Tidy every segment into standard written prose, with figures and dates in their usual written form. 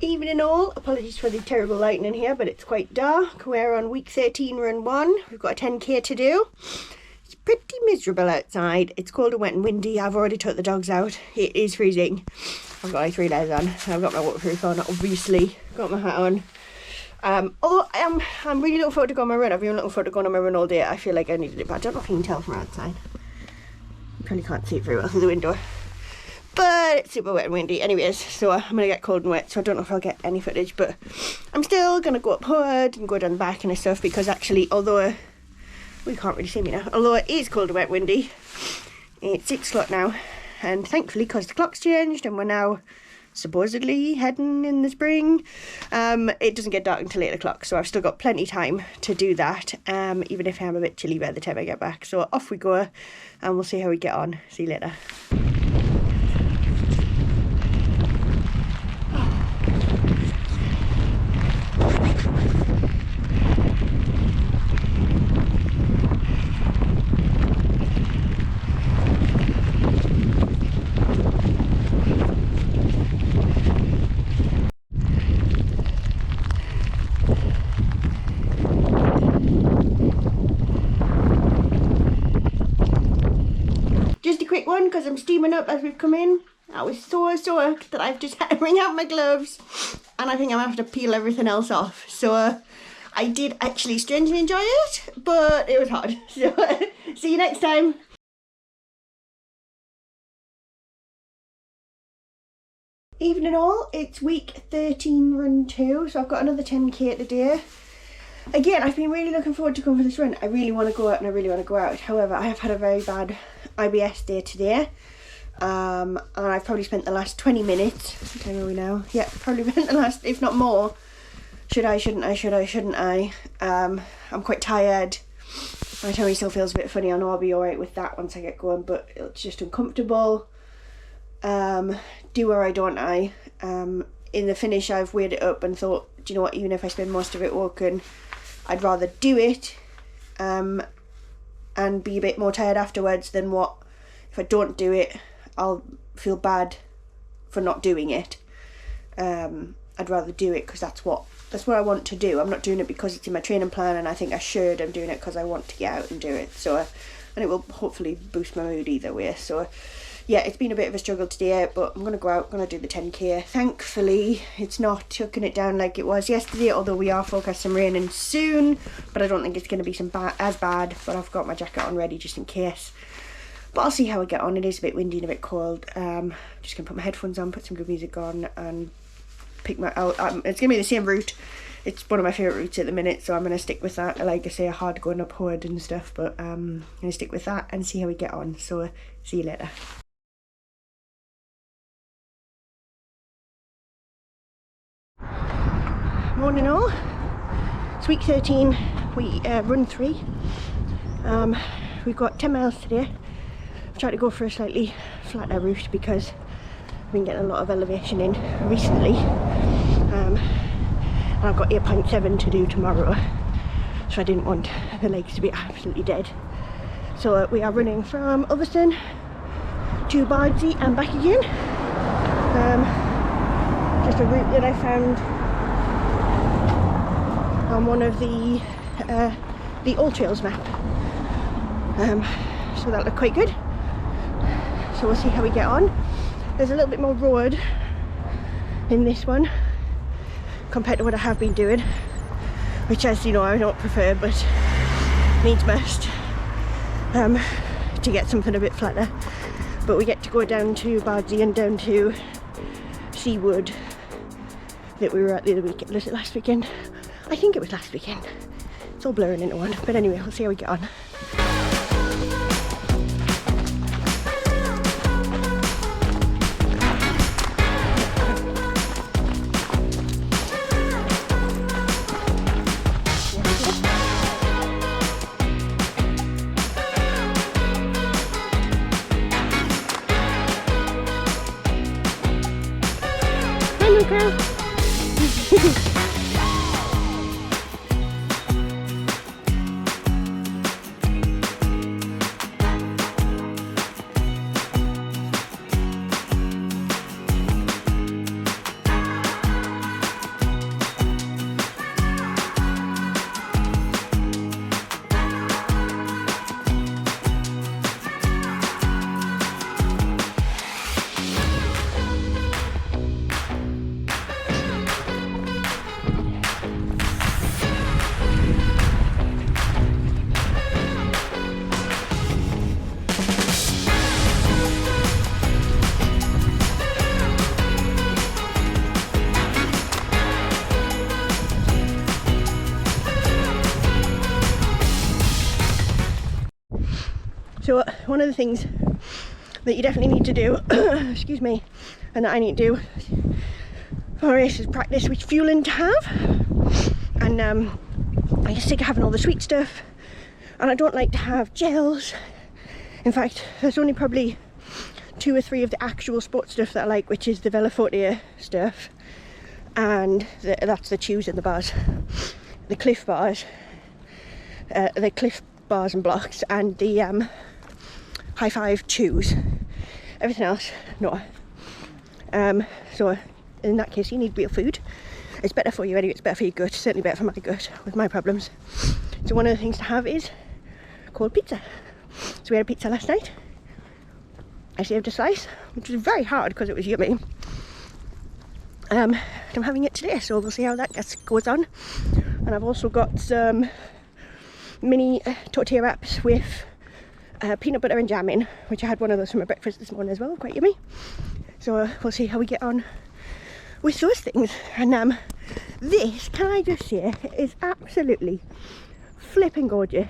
Evening all, apologies for the terrible lighting in here, but it's quite dark. We're on week 13, run 1. We've got a 10k to do. It's pretty miserable outside. It's cold and wet and windy. I've already took the dogs out. It is freezing. I've got like 3 layers on. I've got my waterproof on, obviously. Got my hat on. Although I'm really looking forward to going on my run. I've been looking forward to going on my run all day. I feel like I needed it, but I don't know if you can tell from outside. You probably can't see it very well through the window. But it's super wet and windy anyways, so I'm going to get cold and wet, so I don't know if I'll get any footage, but I'm still going to go up hood and go down the back and stuff, because actually, although, well, you can't really see me now, although it is cold and wet and windy, it's 6 o'clock now, and thankfully, because the clock's changed and we're now supposedly heading in the spring, it doesn't get dark until 8 o'clock, so I've still got plenty of time to do that, even if I'm a bit chilly by the time I get back. So off we go, and we'll see how we get on. See you later. Just a quick one, because I'm steaming up as we've come in. I was so sore that I've just had to bring out my gloves, and I think I'm going to have to peel everything else off. So I did actually strangely enjoy it, but it was hard. So see you next time. Evening all, it's week 13, run 2, so I've got another 10k today. Again, I've been really looking forward to going for this run. I really want to go out and I really want to go out. However, I have had a very bad IBS day today. And I've probably spent the last 20 minutes, what time are we now? Yeah, probably spent the last, if not more. Should I, shouldn't I? I'm quite tired. My tummy still feels a bit funny. I know I'll be alright with that once I get going, but it's just uncomfortable. Do or I don't I. In the finish, I've weighed it up and thought, do you know what, even if I spend most of it walking, I'd rather do it and be a bit more tired afterwards than what, if I don't do it, I'll feel bad for not doing it. I'd rather do it because that's what I want to do. I'm not doing it because it's in my training plan and I think I should. I'm doing it because I want to get out and do it. So, and it will hopefully boost my mood either way. So yeah, it's been a bit of a struggle today, but I'm going to go out, going to do the 10k. Thankfully, it's not chucking it down like it was yesterday, although we are forecasting raining soon, but I don't think it's going to be as bad, but I've got my jacket on ready just in case. But I'll see how I get on. It is a bit windy and a bit cold. Just going to put my headphones on, put some good music on, and pick my out. It's going to be the same route. It's one of my favourite routes at the minute, so I'm going to stick with that. Like I say, hard going up hood and stuff, but I'm going to stick with that and see how we get on. So see you later. Morning all, it's week 13, we run 3. We've got 10 miles today. I've tried to go for a slightly flatter route because I've been getting a lot of elevation in recently, and I've got 8.7 to do tomorrow, so I didn't want the legs to be absolutely dead. So we are running from Ulverston to Bardsey and back again. Just a route that I found on one of the All Trails map, so that looked quite good. So we'll see how we get on. There's a little bit more road in this one compared to what I have been doing, which, as you know, I don't prefer, but needs must to get something a bit flatter. But we get to go down to Bardsey and down to Seawood that we were at the other weekend. Was it last weekend? I think it was last weekend. It's all blurring into one. But anyway, we'll see how we get on. Hi, Luca. So one of the things that you definitely need to do, excuse me, and that I need to do for a race is practice which fueling to have. And I get sick of having all the sweet stuff, and I don't like to have gels. In fact, there's only probably 2 or 3 of the actual sports stuff that I like, which is the Veloforte stuff, and that's the chews in the bars, the Cliff bars, and blocks, and the High Five chews. Everything else, no. So in that case, you need real food. It's better for you anyway, it's better for your gut, certainly better for my gut with my problems. So one of the things to have is cold pizza. So we had a pizza last night. I saved a slice, which was very hard because it was yummy. I'm having it today, so we'll see how that goes on. And I've also got some mini tortilla wraps with peanut butter and jam in, which I had one of those for my breakfast this morning as well, quite yummy. So we'll see how we get on with those things. And this, can I just say, is absolutely flipping gorgeous.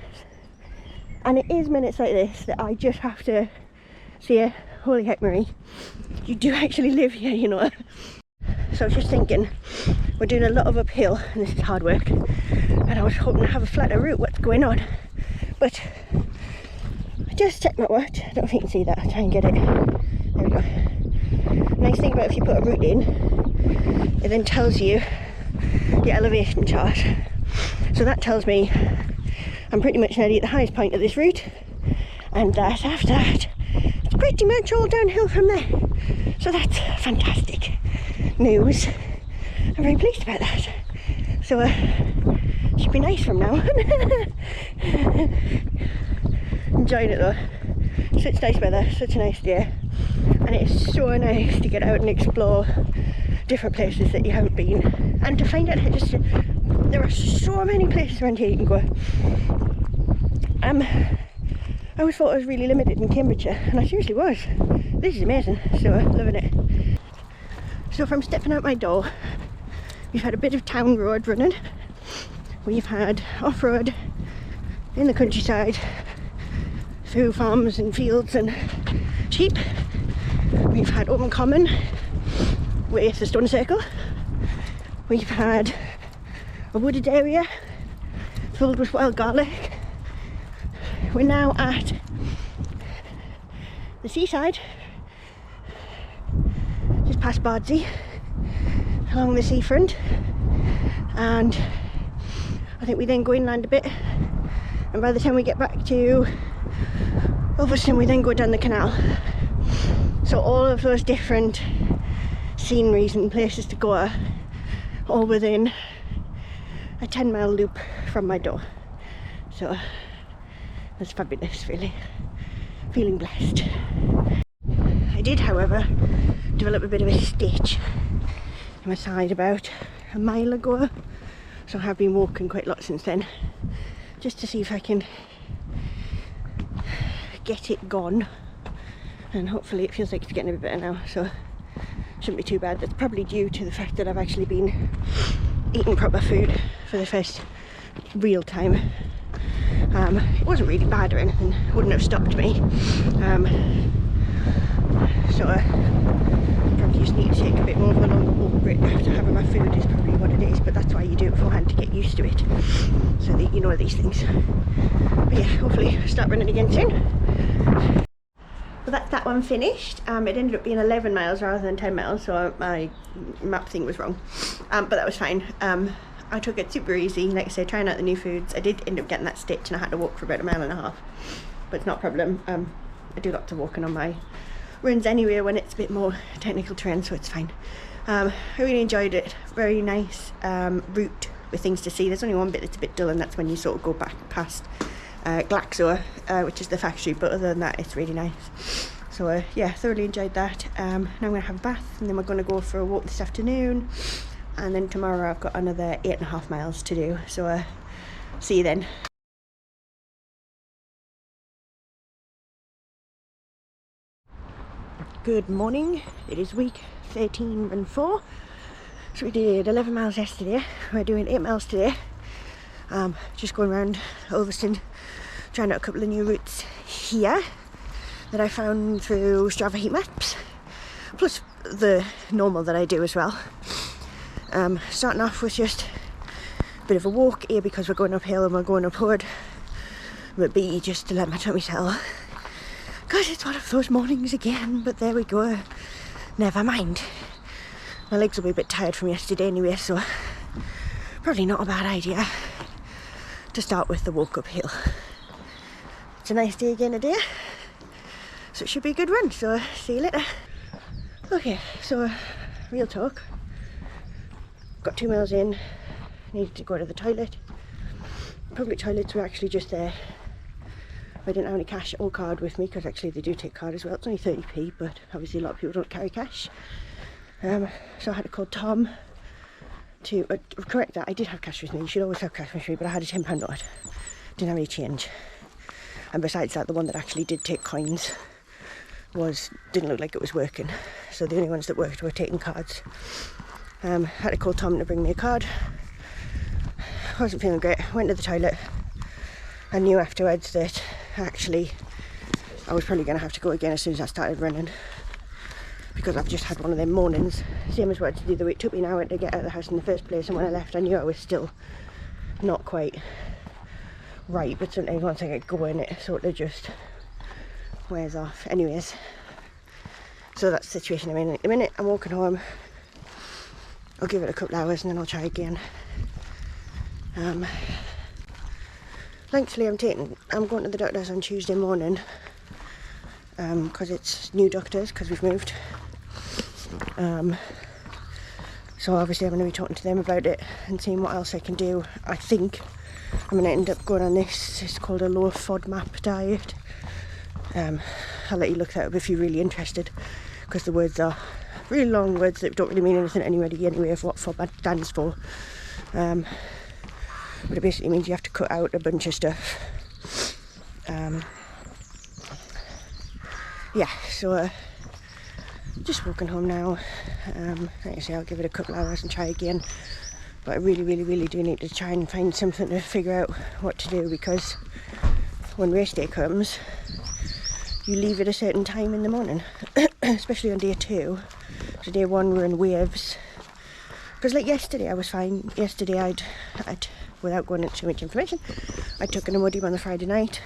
And it is minutes like this that I just have to say, holy heck, Marie, you do actually live here, you know. So I was just thinking, we're doing a lot of uphill and this is hard work, and I was hoping to have a flatter route. What's going on? But I just checked my watch. I don't know if you can see that. I'll try and get it. There we go. Nice thing about if you put a route in, it then tells you your elevation chart. So that tells me I'm pretty much nearly at the highest point of this route, and that after that it's pretty much all downhill from there. So that's fantastic news. I'm very pleased about that. So should be nice from now on. Enjoying it though. Such nice weather, such a nice day, and it's so nice to get out and explore different places that you haven't been, and to find out there are so many places around here you can go. I always thought I was really limited in Cambridgeshire, and I seriously was. This is amazing, so loving it. So from stepping out my door, we've had a bit of town road running, we've had off-road in the countryside through farms and fields and sheep, we've had open common with the stone circle, we've had a wooded area filled with wild garlic. We're now at the seaside, just past Bardsey, along the seafront, and I think we then go inland a bit, and by the time we get back to Ulverston we then go down the canal. So all of those different sceneries and places to go are all within a 10-mile loop from my door. So that's fabulous, really. Feeling blessed. I did, however, develop a bit of a stitch in my side about a mile ago, so I have been walking quite a lot since then, just to see if I can get it gone, and hopefully it feels like it's getting a bit better now, so shouldn't be too bad. That's probably due to the fact that I've actually been eating proper food for the first real time. It wasn't really bad or anything, wouldn't have stopped me, so probably just need to take a bit more of a longer walk break after having my food is probably what it is, but that's why you do it beforehand, to get used to it, so that you know these things. But yeah, hopefully start running again soon. Well, that's that one finished. It ended up being 11 miles rather than 10 miles, so my map thing was wrong, but that was fine. I took it super easy, like I said, trying out the new foods. I did end up getting that stitch and I had to walk for about 1.5 miles, but it's not a problem. I do lots of walking on my runs anyway when it's a bit more technical terrain, so it's fine. I really enjoyed it. Very nice route with things to see. There's only one bit that's a bit dull, and that's when you sort of go back past Glaxo, which is the factory, but other than that it's really nice. So yeah, thoroughly enjoyed that. Now I'm going to have a bath, and then we're going to go for a walk this afternoon, and then tomorrow I've got another 8.5 miles to do, so see you then. Good morning, it is week 13 and 4, so we did 11 miles yesterday, we're doing 8 miles today. Just going around Ulverston, trying out a couple of new routes here. that I found through Strava heat maps, plus the normal that I do as well. Starting off with just a bit of a walk, A, because we're going uphill and we're going upward, but B, just to let my tummy settle. God, it's one of those mornings again, but there we go. Never mind. My legs will be a bit tired from yesterday anyway, so probably not a bad idea to start with the walk uphill. It's a nice day again today, so it should be a good run, so see you later. Okay, so real talk. Got 2 miles in, needed to go to the toilet. Public toilets were actually just there. I didn't have any cash or card with me, because actually they do take card as well. It's only 30p, but obviously a lot of people don't carry cash. So I had to call Tom to correct that. I did have cash with me. You should always have cash with me, but I had a £10 note. Didn't have any change. And besides that, the one that actually did take coins didn't look like it was working. So the only ones that worked were taking cards. Had to call Tom to bring me a card. Wasn't feeling great. Went to the toilet. I knew afterwards that actually I was probably going to have to go again as soon as I started running, because I've just had one of them mornings, same as what I did the other week. It took me an hour to get out of the house in the first place, and when I left I knew I was still not quite right, but sometimes once I get going it sort of just wears off. Anyways, so that's the situation I'm in at the minute. I'm walking home. I'll give it a couple of hours and then I'll try again. Thankfully I'm going to the doctor's on Tuesday morning, because it's new doctors, because we've moved. So obviously I'm going to be talking to them about it and seeing what else I can do. I think I'm going to end up going on this. It's called a low FODMAP diet. I'll let you look that up if you're really interested, because the words are really long words that don't really mean anything to anybody anyway of what FODMAP stands for. But it basically means you have to cut out a bunch of stuff. Yeah, so just walking home now. Like I say, I'll give it a couple of hours and try again. But I really do need to try and find something to figure out what to do, because when race day comes, you leave at a certain time in the morning, especially on day 2. So day 1 we're in waves. Because like yesterday I was fine. Yesterday I'd without going into too much information, I took an Imodium on the Friday night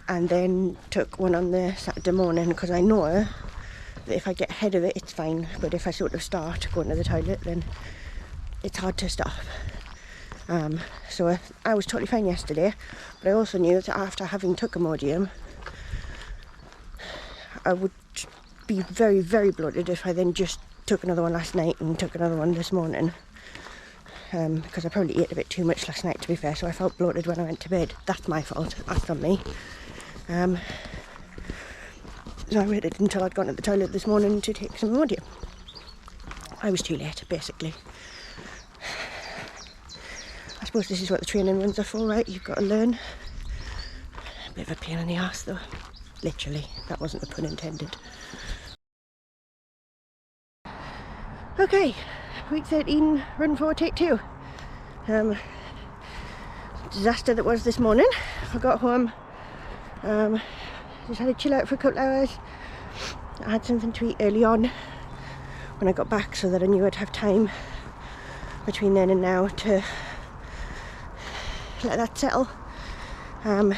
and then took one on the Saturday morning, because I know that if I get ahead of it it's fine, but if I sort of start going to the toilet then it's hard to stop. So I was totally fine yesterday, but I also knew that after having took Imodium I would be very bloated if I then just took another one last night and took another one this morning. Because I probably ate a bit too much last night, to be fair, so I felt bloated when I went to bed. That's my fault, that's on me. So I waited until I'd gone to the toilet this morning to take some Imodium. I was too late, basically. I suppose this is what the training runs are for, right? You've got to learn. A bit of a pain in the arse though. Literally, that wasn't a pun intended. Okay, week 13, run 4, take 2. Disaster that was this morning. I got home, just had to chill out for a couple of hours. I had something to eat early on when I got back, so that I knew I'd have time between then and now to let that settle. Yeah,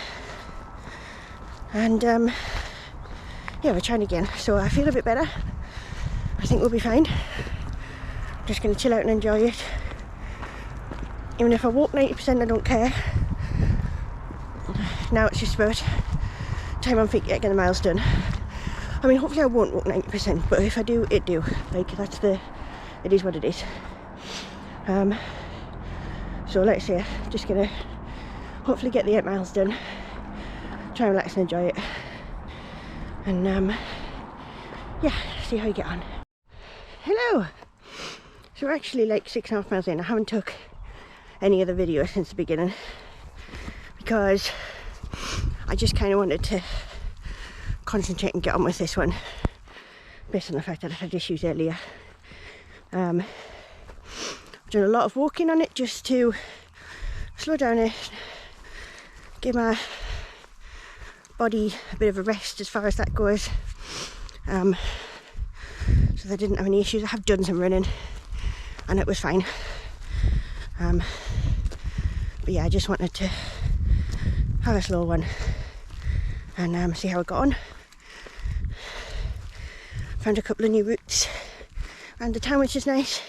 we're trying again, so I feel a bit better. I think we'll be fine. Just going to chill out and enjoy it. Even if I walk 90%, I don't care. Now it's just about time on feet getting the miles done. I mean, hopefully I won't walk 90%, but if I do, it do. Like, it is what it is. So let's say, just going to hopefully get the 8 miles done. Try and relax and enjoy it. And yeah, see how you get on. Hello! So we're actually like 6.5 miles in. I haven't took any other video since the beginning, because I just kind of wanted to concentrate and get on with this one, based on the fact that I had issues earlier. I've done a lot of walking on it just to slow down it, give my body a bit of a rest as far as that goes, so that I didn't have any issues. I have done some running and it was fine, but yeah, I just wanted to have a slow one and see how I got on. Found a couple of new routes around the town, which is nice.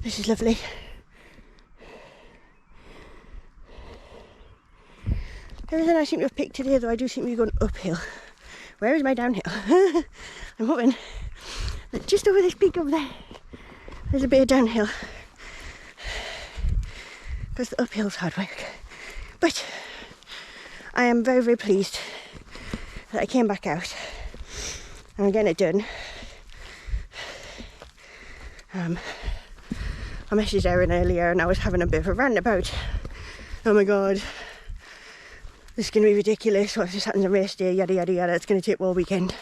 This is lovely. Everything I seem to have picked today, though, I do seem to be going uphill. Where is my downhill? I'm hoping that just over this peak over there, there's a bit of downhill, because the uphill's hard work. But I am very, very pleased that I came back out and I'm getting it done. I messaged Erin earlier and I was having a bit of a rant about, oh my god, this is going to be ridiculous, what if this happens on race day, yada yada yada, it's going to take all weekend.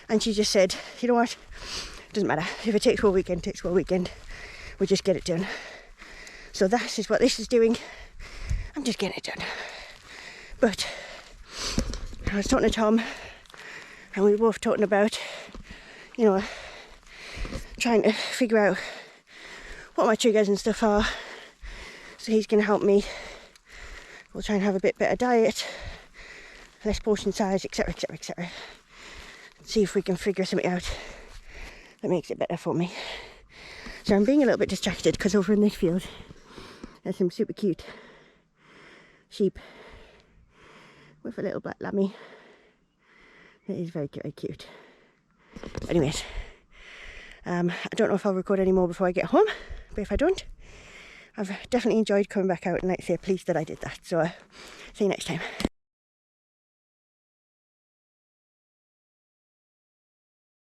And she just said, you know what, it doesn't matter, if it takes all weekend, it takes all weekend, we'll just get it done. So that is what this is doing, I'm just getting it done. But I was talking to Tom and we were both talking about, you know, trying to figure out what my triggers and stuff are. So he's going to help me. We'll try and have a bit better diet, less portion size, etc, etc, etc. See if we can figure something out that makes it better for me. So I'm being a little bit distracted because over in this field there's some super cute sheep with a little black lammy. It is very, very cute. Anyways, I don't know if I'll record any more before I get home, but if I don't, I've definitely enjoyed coming back out and, like I say, pleased that I did that. So see you next time.